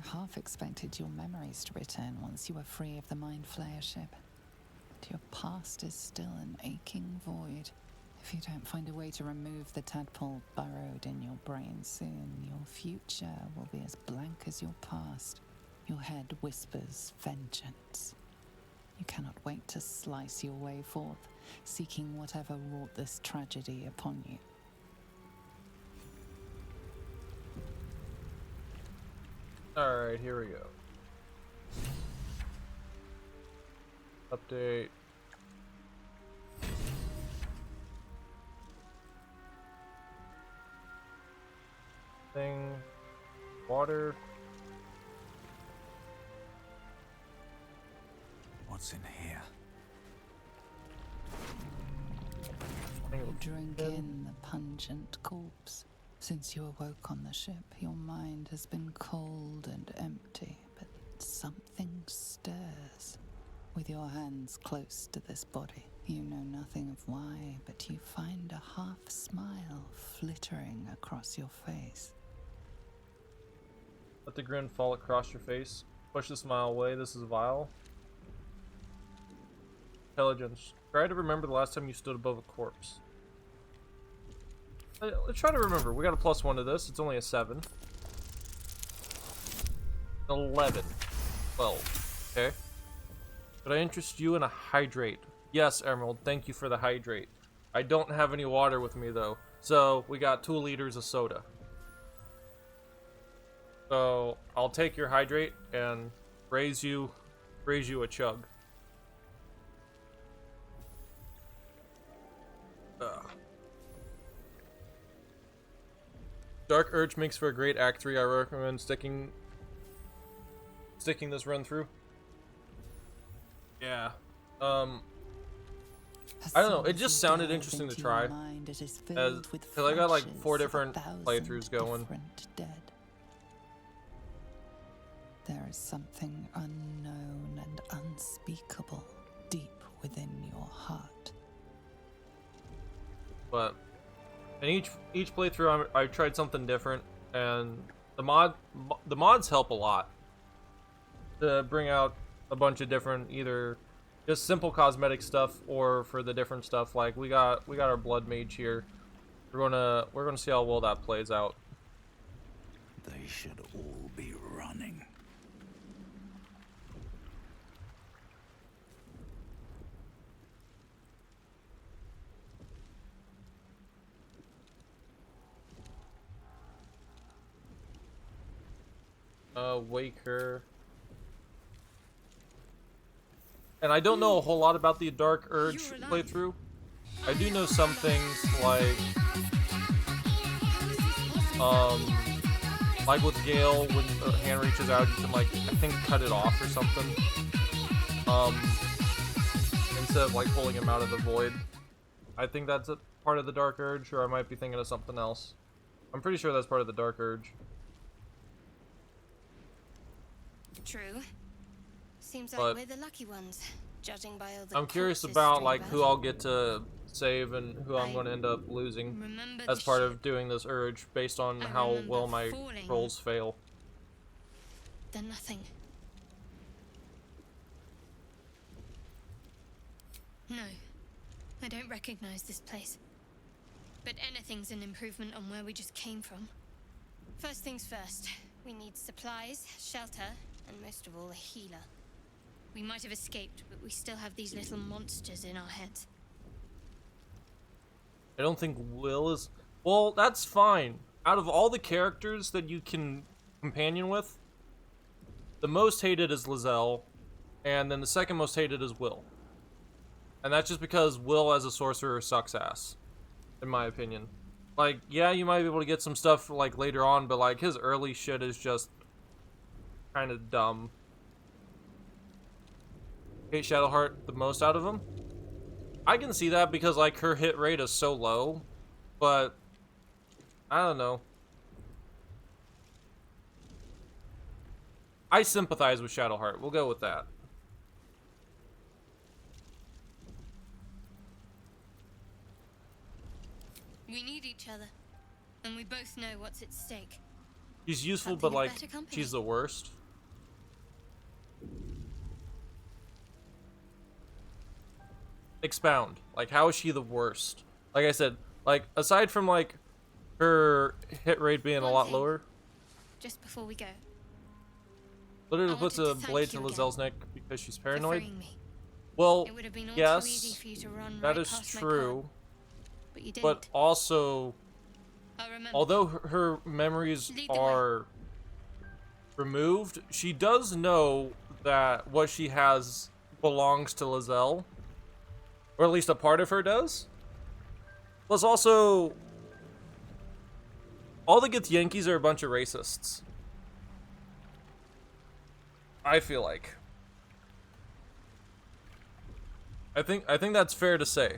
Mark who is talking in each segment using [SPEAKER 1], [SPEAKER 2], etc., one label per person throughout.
[SPEAKER 1] half expected your memories to return once you were free of the Mind Flayer ship. But your past is still an aching void. If you don't find a way to remove the tadpole burrowed in your brain soon, your future will be as blank as your past. Your head whispers vengeance. You cannot wait to slice your way forth, seeking whatever wrought this tragedy upon you.
[SPEAKER 2] Alright, here we go. Update. Thing. Water.
[SPEAKER 3] What's in here?
[SPEAKER 1] You drink in the pungent corpse. Since you awoke on the ship, your mind has been cold and empty, but something stirs. With your hands close to this body, you know nothing of why, but you find a half smile flittering across your face.
[SPEAKER 2] Let the grin fall across your face. Push the smile away. This is vile. Intelligence. Try to remember the last time you stood above a corpse. Let's try to remember. We got a +1 to this. It's only a 7. 11. 12. Okay. Could I interest you in a hydrate? Yes, Emerald. Thank you for the hydrate. I don't have any water with me, though. So, we got 2 liters of soda. So, I'll take your hydrate and raise you a chug. Ugh. Dark Urge makes for a great Act 3. I recommend sticking this run through. Yeah. I don't know. It just sounded interesting to try. Because I got like 4 different playthroughs going.
[SPEAKER 1] There is something unknown and unspeakable deep within your heart.
[SPEAKER 2] But in each playthrough, I tried something different, and the mods help a lot to bring out a bunch of different, either just simple cosmetic stuff or for the different stuff. Like we got our blood mage here. We're gonna see how well that plays out.
[SPEAKER 3] They should all be running.
[SPEAKER 2] Wake her. And I don't know a whole lot about the Dark Urge playthrough. I do know some things like with Gale, when the hand reaches out, you can like, I think, cut it off or something. Instead of like pulling him out of the void. I think that's a part of the Dark Urge, or I might be thinking of something else. I'm pretty sure that's part of the Dark Urge.
[SPEAKER 4] True. Seems like we're the lucky ones, judging by all the
[SPEAKER 2] I'm curious about like who I'll get to save and who I'm going to end up losing as part of doing this urge, based on how well my rolls fail.
[SPEAKER 4] Then nothing. No, I don't recognize this place. But anything's an improvement on where we just came from. First things first, we need supplies, shelter, and most of all, a healer. We might have escaped, but we still have these little monsters in our heads.
[SPEAKER 2] I don't think Will is... Well, that's fine. Out of all the characters that you can companion with, the most hated is Lizelle, and then the second most hated is Will. And that's just because Will as a sorcerer sucks ass, in my opinion. Like, yeah, you might be able to get some stuff like later on, but like his early shit is just kind of dumb. Hate Shadowheart the most out of them. I can see that because like her hit rate is so low, but I don't know. I sympathize with Shadowheart. We'll go with that.
[SPEAKER 4] We need each other, and we both know what's at stake.
[SPEAKER 2] She's useful,
[SPEAKER 4] Something
[SPEAKER 2] but
[SPEAKER 4] of
[SPEAKER 2] like
[SPEAKER 4] better company.
[SPEAKER 2] she's the worst. Expound. Like, how is she the worst? Like I said, like aside from like her hit rate being a
[SPEAKER 4] One
[SPEAKER 2] lot
[SPEAKER 4] thing.
[SPEAKER 2] lower,
[SPEAKER 4] Just before we go,
[SPEAKER 2] literally
[SPEAKER 4] I
[SPEAKER 2] puts
[SPEAKER 4] wanted
[SPEAKER 2] a
[SPEAKER 4] to thank
[SPEAKER 2] blade to
[SPEAKER 4] you again
[SPEAKER 2] Lazelle's neck because she's
[SPEAKER 4] for
[SPEAKER 2] paranoid.
[SPEAKER 4] freeing me.
[SPEAKER 2] Well,
[SPEAKER 4] It would have been all too easy
[SPEAKER 2] yes,
[SPEAKER 4] for you to run
[SPEAKER 2] that
[SPEAKER 4] right
[SPEAKER 2] is
[SPEAKER 4] past my
[SPEAKER 2] true.
[SPEAKER 4] pod, but you didn't.
[SPEAKER 2] But also,
[SPEAKER 4] I'll remember.
[SPEAKER 2] although her memories
[SPEAKER 4] Lead the way.
[SPEAKER 2] are removed, she does know that what she has belongs to Lazelle, or at least a part of her does. Plus, also, all the Githyanki's are a bunch of racists. I feel like. I think that's fair to say.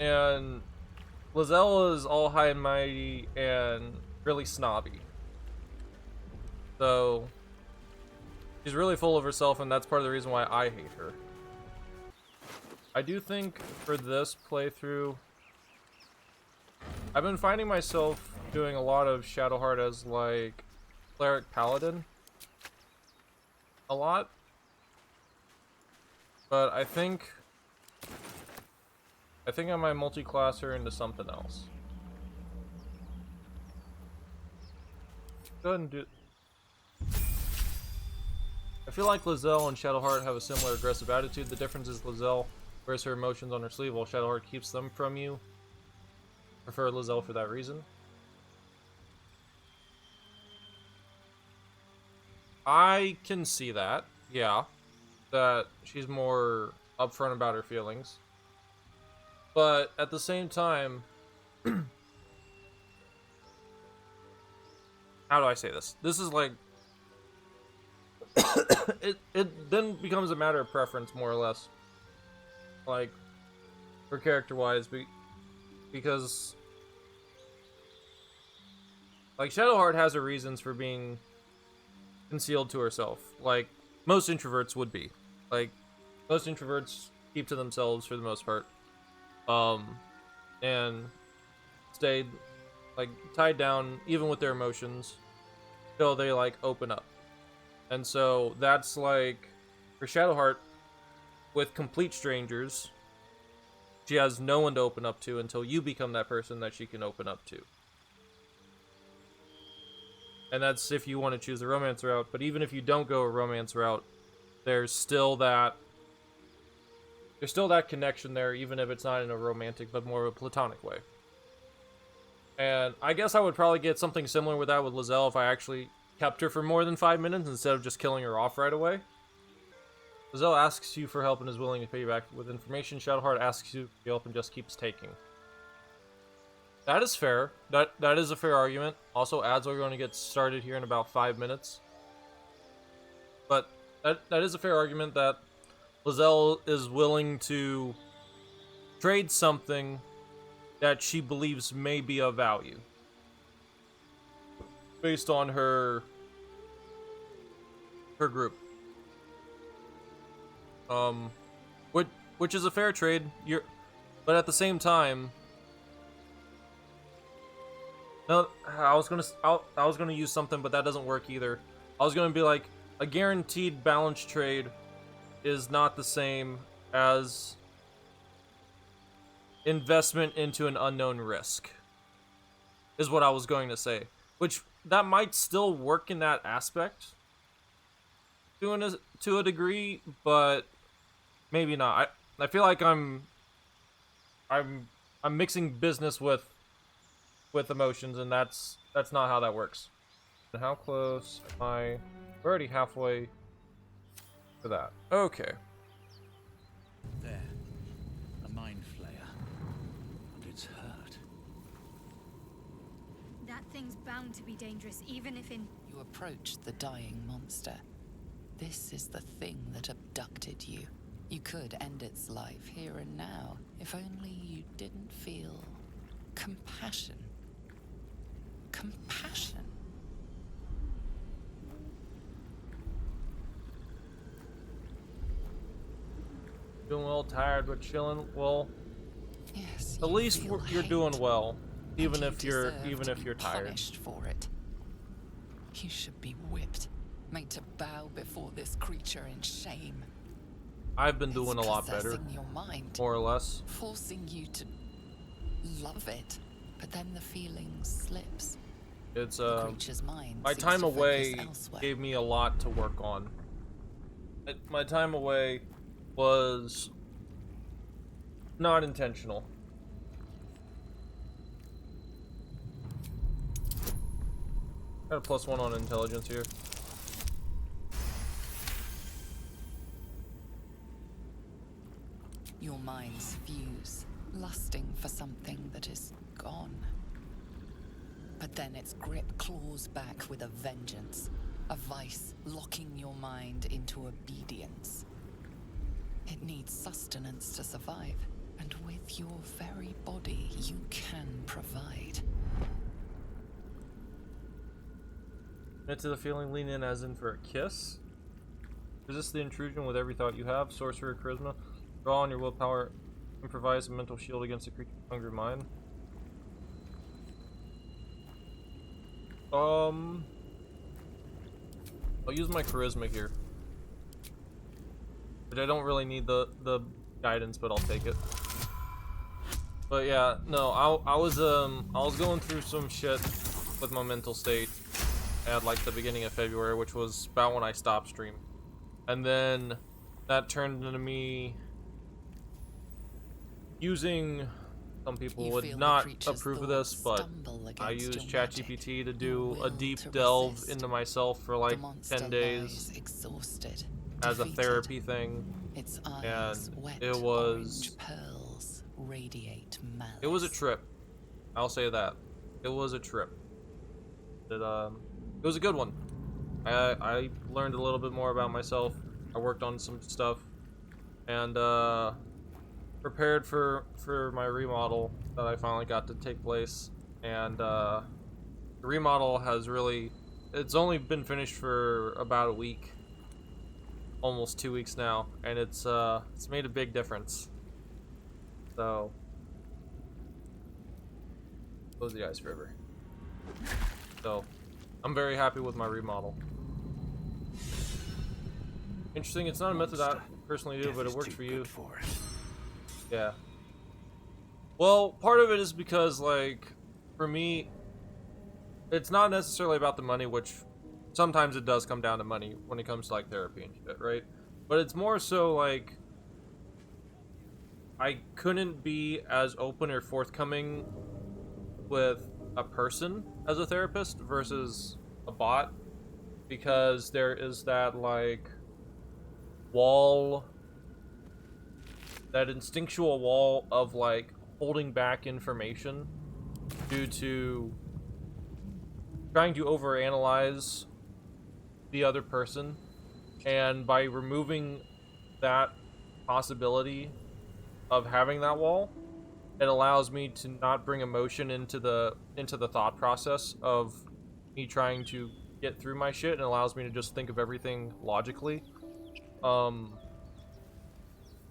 [SPEAKER 2] And Lazelle is all high and mighty and really snobby. So she's really full of herself, and that's part of the reason why I hate her. I do think for this playthrough, I've been finding myself doing a lot of Shadowheart as like cleric paladin. A lot. But I think I might multi-class her into something else. Go ahead and do. I feel like Lazelle and Shadowheart have a similar aggressive attitude. The difference is Lazelle wears her emotions on her sleeve while Shadowheart keeps them from you. Prefer Lazelle for that reason. I can see that, yeah. That she's more upfront about her feelings. But at the same time, how do I say this? This is like it then becomes a matter of preference, more or less. Like, for character-wise, because like Shadowheart has her reasons for being concealed to herself, like most introverts would be. Like, most introverts keep to themselves for the most part, and stay like tied down even with their emotions till they like open up. And so that's like for Shadowheart, with complete strangers, she has no one to open up to until you become that person that she can open up to. And that's if you want to choose the romance route. But even if you don't go a romance route, there's still that connection there, even if it's not in a romantic but more of a platonic way. And I guess I would probably get something similar with that with Lazelle if I actually kept her for more than 5 minutes instead of just killing her off right away. Lazelle asks you for help and is willing to pay you back with information. Shadowheart asks you for help and just keeps taking. That is fair. That is a fair argument. Also, ads are going to get started here in about 5 minutes. But that is a fair argument that Lazelle is willing to trade something that she believes may be of value based on her group. Which is a fair trade. But at the same time, no, I was gonna use something, but that doesn't work either. I was gonna be like, a guaranteed balance trade is not the same as investment into an unknown risk, is what I was going to say. Which, that might still work in that aspect to a degree, but maybe not. I feel like I'm mixing business with emotions, and that's not how that works. And how close am I? We're already halfway for that. Okay.
[SPEAKER 3] There. A mind flayer. And it's hurt.
[SPEAKER 4] That thing's bound to be dangerous, even if in...
[SPEAKER 1] You approach the dying monster. This is the thing that abducted you. You could end its life here and now, if only you didn't feel compassion. Compassion.
[SPEAKER 2] Doing well, tired but chilling. Well,
[SPEAKER 1] Yes.
[SPEAKER 2] at least you're doing well. Even
[SPEAKER 1] And
[SPEAKER 2] if
[SPEAKER 1] you
[SPEAKER 2] you're
[SPEAKER 1] deserve to be
[SPEAKER 2] tired.
[SPEAKER 1] punished for it. You should be whipped, made to bow before this creature in shame.
[SPEAKER 2] I've been doing a lot better,
[SPEAKER 1] Possessing your mind,
[SPEAKER 2] more or less.
[SPEAKER 1] forcing you to love it, but then the feeling slips.
[SPEAKER 2] It's
[SPEAKER 1] The creature's mind
[SPEAKER 2] my
[SPEAKER 1] seems
[SPEAKER 2] time
[SPEAKER 1] to
[SPEAKER 2] away
[SPEAKER 1] focus elsewhere.
[SPEAKER 2] gave me a lot to work on. My time away was not intentional. Got a +1 on intelligence here.
[SPEAKER 1] Your minds fuse, lusting for something that is gone. But then its grip claws back with a vengeance, a vice locking your mind into obedience. It needs sustenance to survive, and with your very body, you can provide.
[SPEAKER 2] Into the feeling, lean in as in for a kiss. Resist the intrusion with every thought you have. Sorcerer charisma. Draw on your willpower. Improvise a mental shield against a creature's hungry mind. I'll use my charisma here. But I don't really need the guidance, but I'll take it. But yeah, no, I was going through some shit with my mental state at like the beginning of February, which was about when I stopped streaming. And then that turned into me using, some people would not approve of this, but I used ChatGPT to do a deep delve into myself for like 10 days
[SPEAKER 1] exhausted,
[SPEAKER 2] as a
[SPEAKER 1] defeated.
[SPEAKER 2] therapy thing.
[SPEAKER 1] Its eyes,
[SPEAKER 2] And
[SPEAKER 1] wet
[SPEAKER 2] it was
[SPEAKER 1] orange pearls, radiate malice.
[SPEAKER 2] it was a trip. I'll say that. It was a trip. It was a good one. I learned a little bit more about myself. I worked on some stuff and prepared for my remodel that I finally got to take place. And the remodel has really, it's only been finished for about a week, almost 2 weeks now, and it's made a big difference. So close the ice river. So I'm very happy with my remodel. Interesting, it's not a method I personally do, but it works for you. Yeah. Well, part of it is because, like, for me, it's not necessarily about the money, which sometimes it does come down to money when it comes to, like, therapy and shit, right? But it's more so, like, I couldn't be as open or forthcoming with a person as a therapist versus a bot, because there is that, like, wall, that instinctual wall of like holding back information due to trying to overanalyze the other person, and by removing that possibility of having that wall, it allows me to not bring emotion into the thought process of me trying to get through my shit, and allows me to just think of everything logically.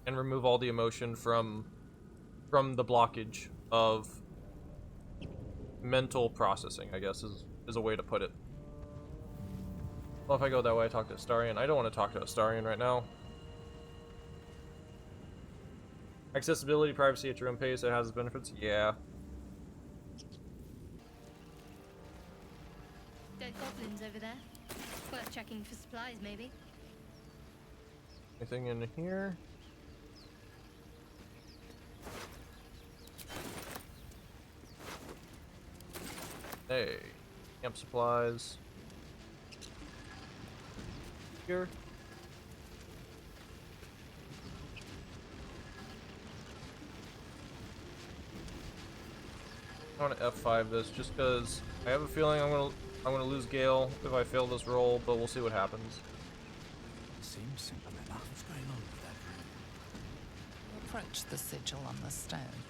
[SPEAKER 2] And remove all the emotion from the blockage of mental processing, I guess is a way to put it. Well, if I go that way, I talk to Astarion. I don't want to talk to Astarion right now. Accessibility, privacy at your own pace, it has its benefits. Yeah.
[SPEAKER 4] Dead goblins over there. Worth checking for supplies, maybe.
[SPEAKER 2] Anything in here? Hey, camp supplies. Here. I want to F5 this just because I have a feeling I'm gonna lose Gale if I fail this roll, but we'll see what happens.
[SPEAKER 3] Seems simple enough. What's going on with that room?
[SPEAKER 1] Approach the sigil on the stone.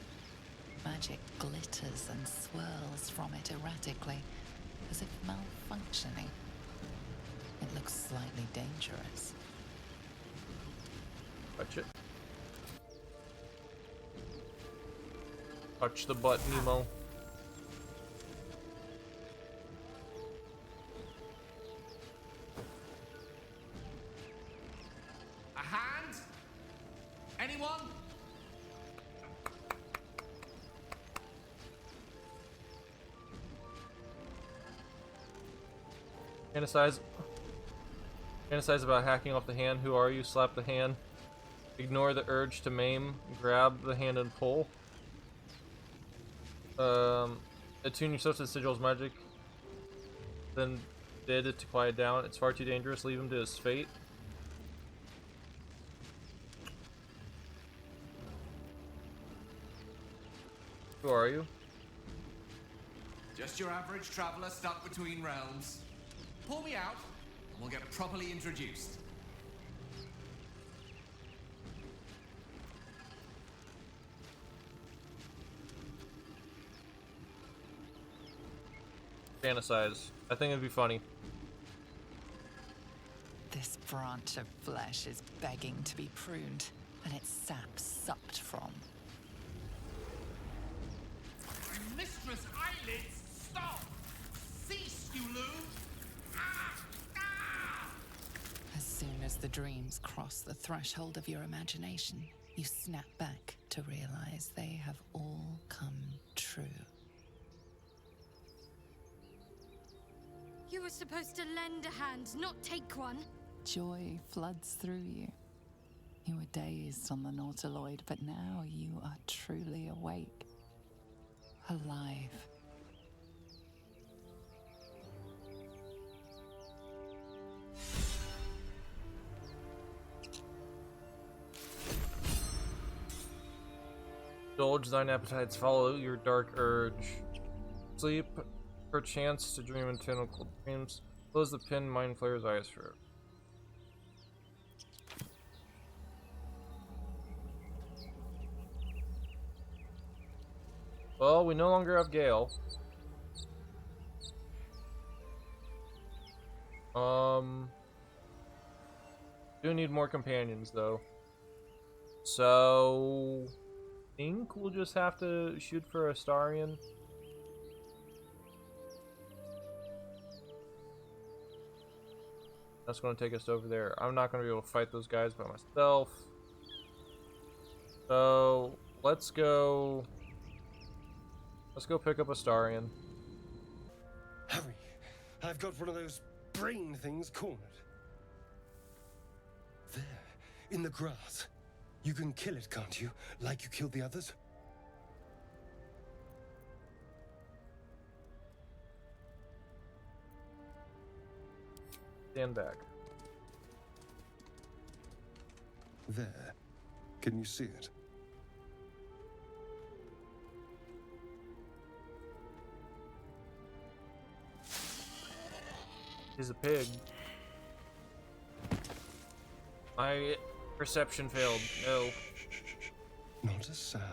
[SPEAKER 1] Magic glitters and swirls from it erratically, as if malfunctioning. It looks slightly dangerous.
[SPEAKER 2] Touch it. Touch the butt, Nemo.
[SPEAKER 3] anyone?
[SPEAKER 2] Fantasize about hacking off the hand. Who are you? Slap the hand. Ignore the urge to maim. Grab the hand and pull. Attune yourself to the sigil's magic. Then bid it to quiet down. It's far too dangerous. Leave him to his fate. Who are you?
[SPEAKER 3] Just your average traveler stuck between realms. Pull me out, and we'll get properly introduced.
[SPEAKER 2] Fantasize. I think it'd be funny.
[SPEAKER 1] This branch of flesh is begging to be pruned, and its sap sucked from.
[SPEAKER 3] Mistress Eyelids, stop! Cease, you loon!
[SPEAKER 1] As soon as the dreams cross the threshold of your imagination, you snap back to realize they have all come true.
[SPEAKER 4] You were supposed to lend a hand, not take one.
[SPEAKER 1] Joy floods through you. You were dazed on the Nautiloid, but now you are truly awake. Alive.
[SPEAKER 2] Indulge thine appetites, follow your dark urge. Sleep, perchance to dream in tentacle dreams. Close the pin, mind flayer's eyes for. Well, we no longer have Gale. Do need more companions though. So think we'll just have to shoot for Astarion. That's going to take us over there. I'm not going to be able to fight those guys by myself. So let's go pick up Astarion.
[SPEAKER 5] Hurry! I've got one of those brain things cornered. There, in the grass. You can kill it, can't you? Like you killed the others?
[SPEAKER 2] Stand back.
[SPEAKER 5] There. Can you see it?
[SPEAKER 2] He's a pig. My perception failed. No.
[SPEAKER 5] Not a sound.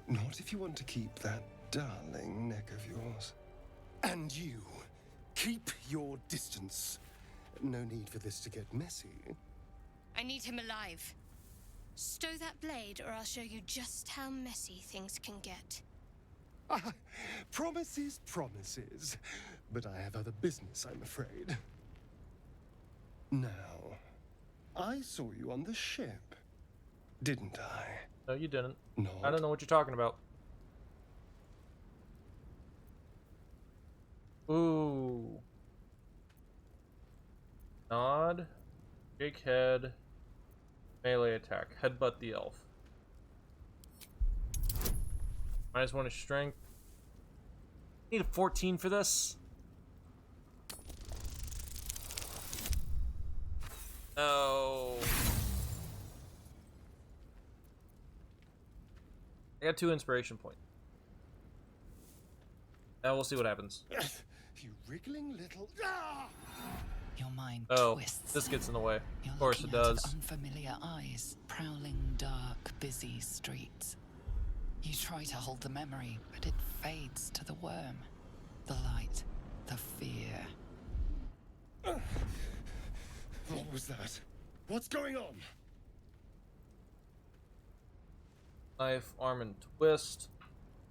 [SPEAKER 5] Not if you want to keep that darling neck of yours. And you, keep your distance. No need for this to get messy.
[SPEAKER 4] I need him alive. Stow that blade, or I'll show you just how messy things can get.
[SPEAKER 5] Promises, promises. But I have other business, I'm afraid. Now, I saw you on the ship, didn't I?
[SPEAKER 2] No, you didn't.
[SPEAKER 5] Not.
[SPEAKER 2] I don't know what you're talking about. Ooh. Nod. Shake head. Melee attack. Headbutt the elf. -1 is strength. Need a 14 for this. Oh. I got 2 inspiration points. Now we'll see what happens.
[SPEAKER 5] You wriggling little...
[SPEAKER 1] Your mind
[SPEAKER 2] Oh,
[SPEAKER 1] twists.
[SPEAKER 2] this gets in the way.
[SPEAKER 1] You're
[SPEAKER 2] Of course it
[SPEAKER 1] looking out
[SPEAKER 2] does.
[SPEAKER 1] of unfamiliar eyes, prowling dark, busy streets. You try to hold the memory, but it fades to the worm. The light, the fear.
[SPEAKER 5] What was that? What's going on?
[SPEAKER 2] Knife, arm, and twist.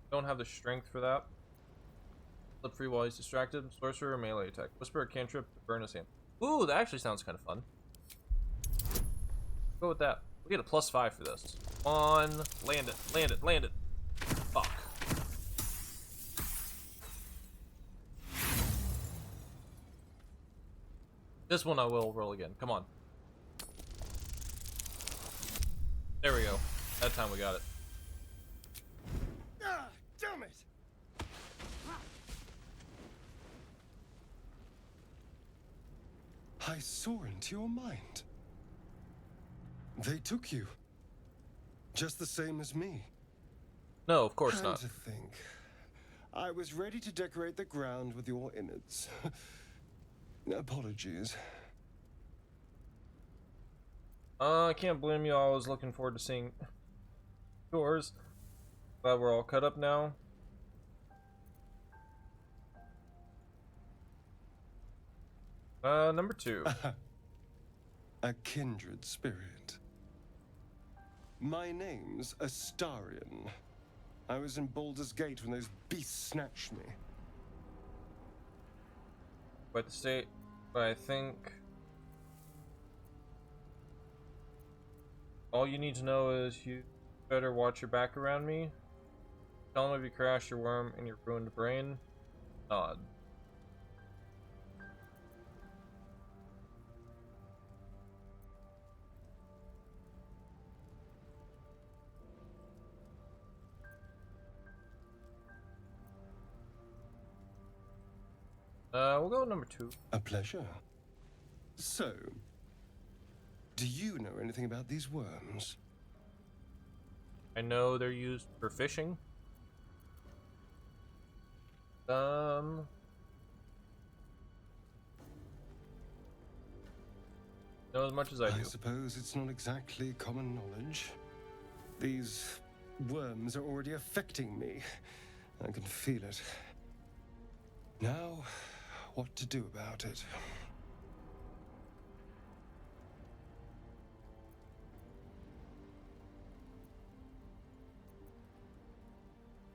[SPEAKER 2] Don't have the strength for that. Flip free while he's distracted. Sorcerer, melee attack. Whisper a cantrip to burn his hand. Ooh, that actually sounds kind of fun. Go with that. We get a +5 for this. On, land it, land it, land it. Fuck. This one I will roll again. Come on. There we go. That time we got it.
[SPEAKER 5] Ah, damn it! I saw into your mind. They took you. Just the same as me.
[SPEAKER 2] No, of course
[SPEAKER 5] And
[SPEAKER 2] not.
[SPEAKER 5] to think, I was ready to decorate the ground with your innards. Apologies.
[SPEAKER 2] I can't blame you. I was looking forward to seeing yours. Glad we're all cut up now. Number 2.
[SPEAKER 5] A kindred spirit. My name's Astarion. I was in Baldur's Gate when those beasts snatched me.
[SPEAKER 2] Quite the state, but I think all you need to know is you better watch your back around me. Tell him if you crash your worm and your ruined brain. Nod. We'll go with number 2.
[SPEAKER 5] A pleasure. So, do you know anything about these worms?
[SPEAKER 2] I know they're used for fishing. Know as much as I do.
[SPEAKER 5] I suppose it's not exactly common knowledge. These worms are already affecting me. I can feel it. Now, what to do about it?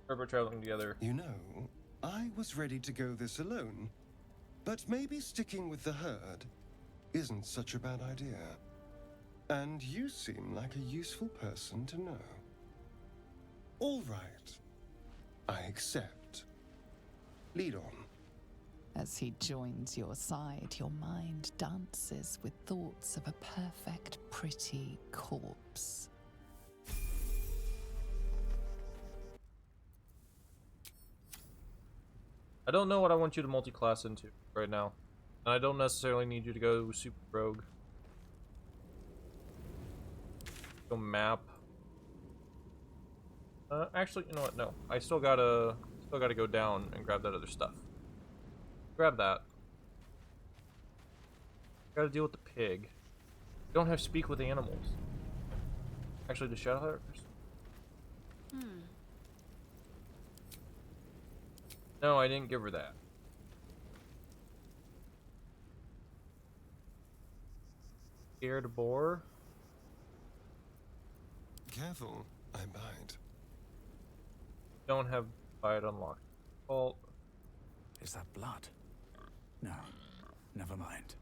[SPEAKER 2] We're traveling together.
[SPEAKER 5] You know, I was ready to go this alone, but maybe sticking with the herd isn't such a bad idea. And you seem like a useful person to know. All right. I accept. Lead on.
[SPEAKER 1] As he joins your side, your mind dances with thoughts of a perfect, pretty corpse.
[SPEAKER 2] I don't know what I want you to multi-class into right now. And I don't necessarily need you to go super rogue. Go map. Actually, you know what? No. I still gotta go down and grab that other stuff. Grab that. Gotta deal with the pig. You don't have to speak with animals. Actually, the shadow hunters. No, I didn't give her that. Scared boar.
[SPEAKER 5] Careful, I bite.
[SPEAKER 2] Don't have bite unlocked. Well,
[SPEAKER 6] Is that blood? No, never mind.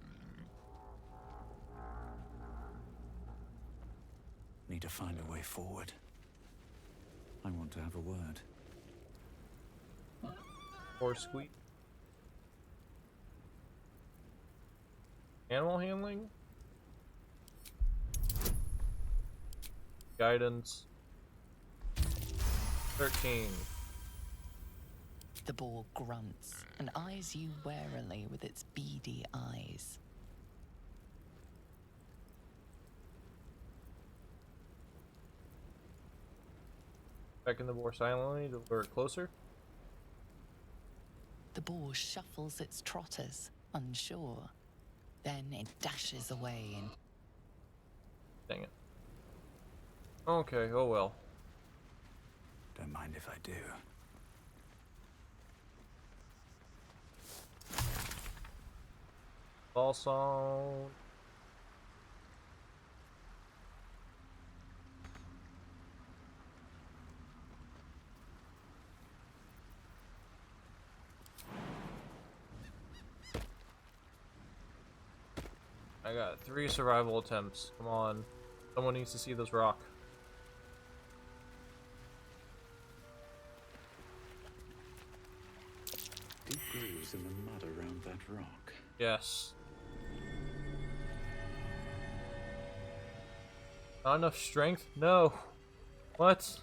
[SPEAKER 6] Need to find a way forward. I want to have a word.
[SPEAKER 2] or squeak. Animal handling. Guidance. 13.
[SPEAKER 1] The boar grunts and eyes you warily with its beady eyes.
[SPEAKER 2] Beckon the boar silently to lure it closer.
[SPEAKER 1] The boar shuffles its trotters, unsure. Then it dashes away and
[SPEAKER 2] Dang it. Okay, oh well.
[SPEAKER 6] Don't mind if I do.
[SPEAKER 2] Ball song. I got 3 survival attempts. Come on. Someone needs to see this rock.
[SPEAKER 6] Deep grooves in the mud around that rock.
[SPEAKER 2] Yes. Not enough strength? No. What?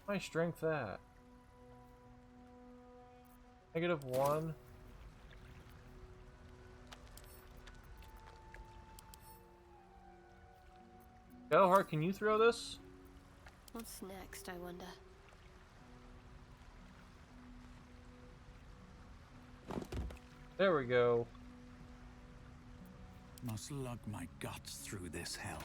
[SPEAKER 2] My strength at? -1. How hard can you throw this?
[SPEAKER 4] What's next, I wonder?
[SPEAKER 2] There we go.
[SPEAKER 6] Must lug my guts through this hell.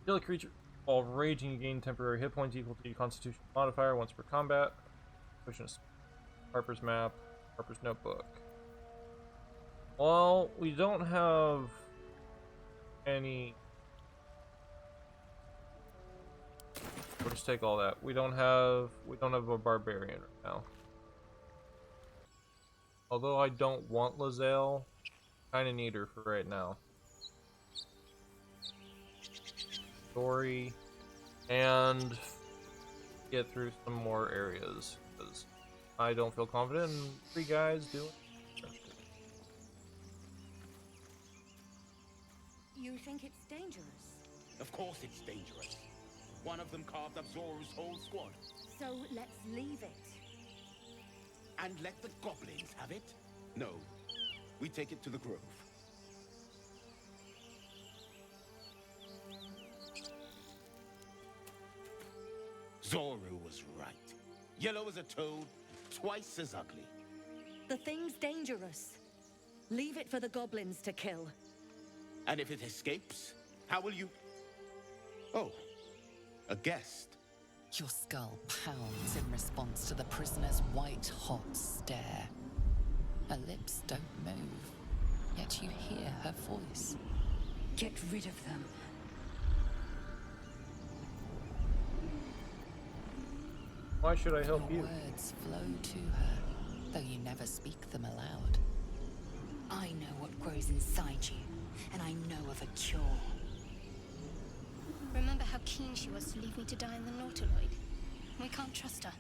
[SPEAKER 2] Kill a creature while raging, you gain temporary hit points equal to your constitution modifier once per combat. Harper's map, Harper's notebook. Well, we don't have any. We'll just take all that. We don't have a barbarian right now. Although I don't want Lizelle, kinda need her for right now. Story and get through some more areas because I don't feel confident in 3 guys doing.
[SPEAKER 7] You think it's dangerous?
[SPEAKER 8] Of course it's dangerous. One of them carved up Zoru's whole squad.
[SPEAKER 7] So let's leave it.
[SPEAKER 8] And let the goblins have it? No. We take it to the grove. Zoru was right. Yellow as a toad, twice as ugly.
[SPEAKER 7] The thing's dangerous. Leave it for the goblins to kill.
[SPEAKER 8] And if it escapes, how will you... Oh, a guest.
[SPEAKER 1] Your skull pounds in response to the prisoner's white-hot stare. Her lips don't move, yet you hear her voice.
[SPEAKER 7] Get rid of them.
[SPEAKER 2] Why should I help
[SPEAKER 1] Your
[SPEAKER 2] you?
[SPEAKER 1] words flow to her, though you never speak them aloud.
[SPEAKER 7] I know what grows inside you, and I know of a cure.
[SPEAKER 4] Remember how keen she was to leave me to die in the Nautiloid? We can't trust her.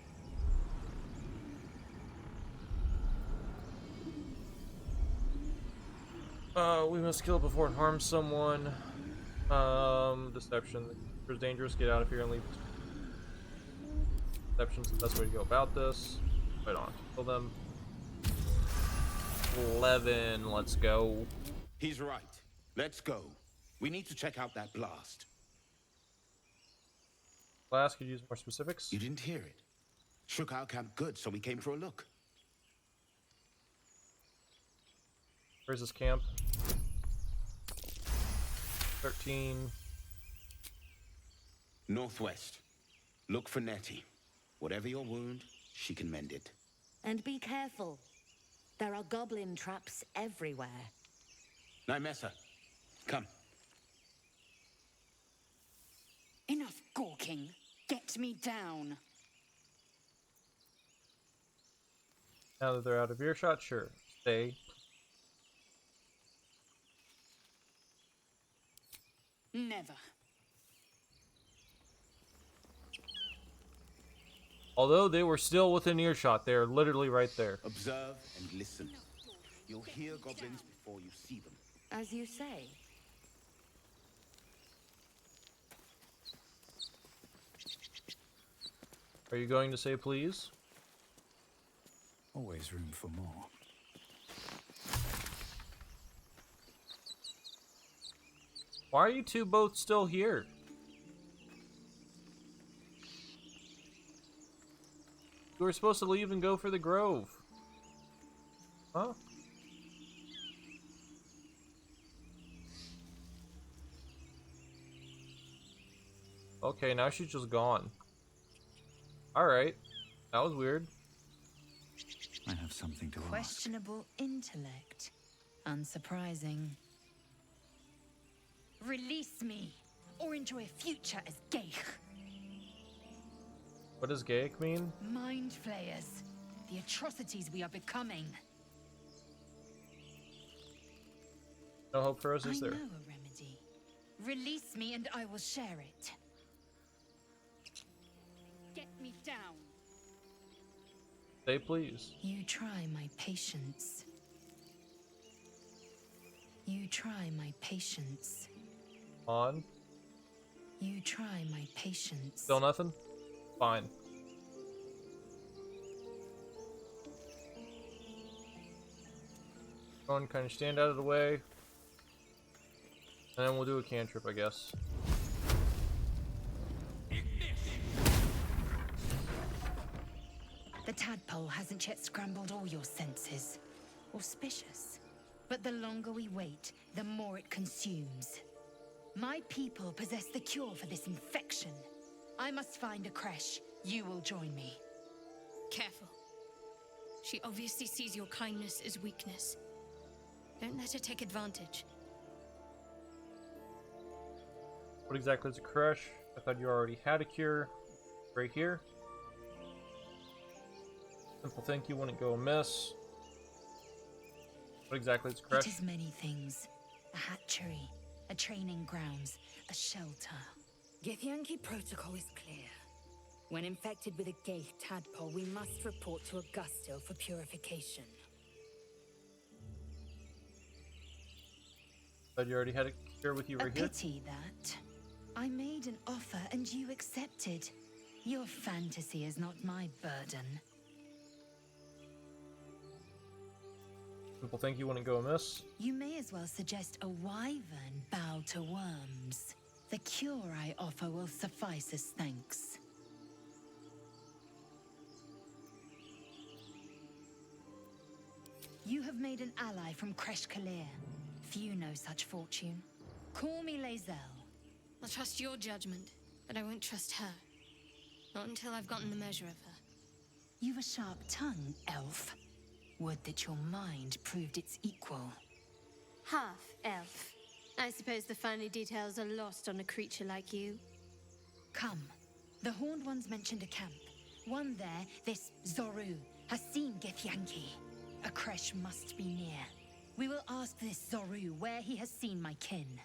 [SPEAKER 2] We must kill before it harms someone. Deception. It's dangerous. Get out of here and leave. Deception's the best way to go about this. Right on. Kill them. 11. Let's go.
[SPEAKER 8] He's right. Let's go. We need to check out that blast.
[SPEAKER 2] Class, could you use more specifics?
[SPEAKER 8] You didn't hear it. Shook our camp good, so we came for a look.
[SPEAKER 2] Where's this camp? 13.
[SPEAKER 8] Northwest. Look for Nettie. Whatever your wound, she can mend it.
[SPEAKER 7] And be careful. There are goblin traps everywhere.
[SPEAKER 8] Nymessa, come.
[SPEAKER 7] Enough gawking. Get me down.
[SPEAKER 2] Now that they're out of earshot, sure. Stay.
[SPEAKER 7] Never.
[SPEAKER 2] Although they were still within earshot, they're literally right there.
[SPEAKER 8] Observe and listen. You'll hear goblins before you see them.
[SPEAKER 7] As you say.
[SPEAKER 2] Are you going to say please?
[SPEAKER 6] Always room for more.
[SPEAKER 2] Why are you two both still here? You were supposed to leave and go for the grove. Huh? Okay, now she's just gone. Alright. That was weird.
[SPEAKER 6] I have something to ask.
[SPEAKER 7] Questionable intellect. Unsurprising. Release me, or enjoy a future as Geich.
[SPEAKER 2] What does Gaelic mean?
[SPEAKER 7] Mind flayers. The atrocities we are becoming.
[SPEAKER 2] No hope for us, is
[SPEAKER 7] I
[SPEAKER 2] there?
[SPEAKER 7] know a remedy. Release me and I will share it. Get me down.
[SPEAKER 2] Say please.
[SPEAKER 7] You try my patience. You try my patience.
[SPEAKER 2] On.
[SPEAKER 7] You try my patience.
[SPEAKER 2] Still nothing? Fine. Go and kind of stand out of the way. And then we'll do a cantrip, I guess.
[SPEAKER 7] The tadpole hasn't yet scrambled all your senses. Auspicious. But the longer we wait, the more it consumes. My people possess the cure for this infection. I must find a creche. You will join me.
[SPEAKER 4] Careful. She obviously sees your kindness as weakness. Don't let her take advantage.
[SPEAKER 2] What exactly is a crush? I thought you already had a cure. Right here. Simple thank you wouldn't go amiss. What exactly is a crush?
[SPEAKER 7] It is many things. A hatchery, a training grounds, a shelter.
[SPEAKER 9] Githyanki protocol is clear. When infected with a Gaith tadpole, we must report to Augusto for purification.
[SPEAKER 2] Thought you already had a cure with you right here.
[SPEAKER 7] Pity that. I made an offer and you accepted. Your fantasy is not my burden.
[SPEAKER 2] Simple thank you wouldn't go amiss.
[SPEAKER 7] You may as well suggest a wyvern bow to worms. The cure I offer will suffice as thanks. You have made an ally from Kresh Kalir. Few know such fortune. Call me Lae'zel.
[SPEAKER 4] I'll trust your judgment, but I won't trust her. Not until I've gotten the measure of her.
[SPEAKER 7] You've a sharp tongue, elf. Would that your mind proved its equal.
[SPEAKER 4] Half elf. I suppose the finer details are lost on a creature like you.
[SPEAKER 7] Come. The Horned Ones mentioned a camp. One there, this Zoru, has seen Githyanki. A creche must be near. We will ask this Zoru where he has seen my kin.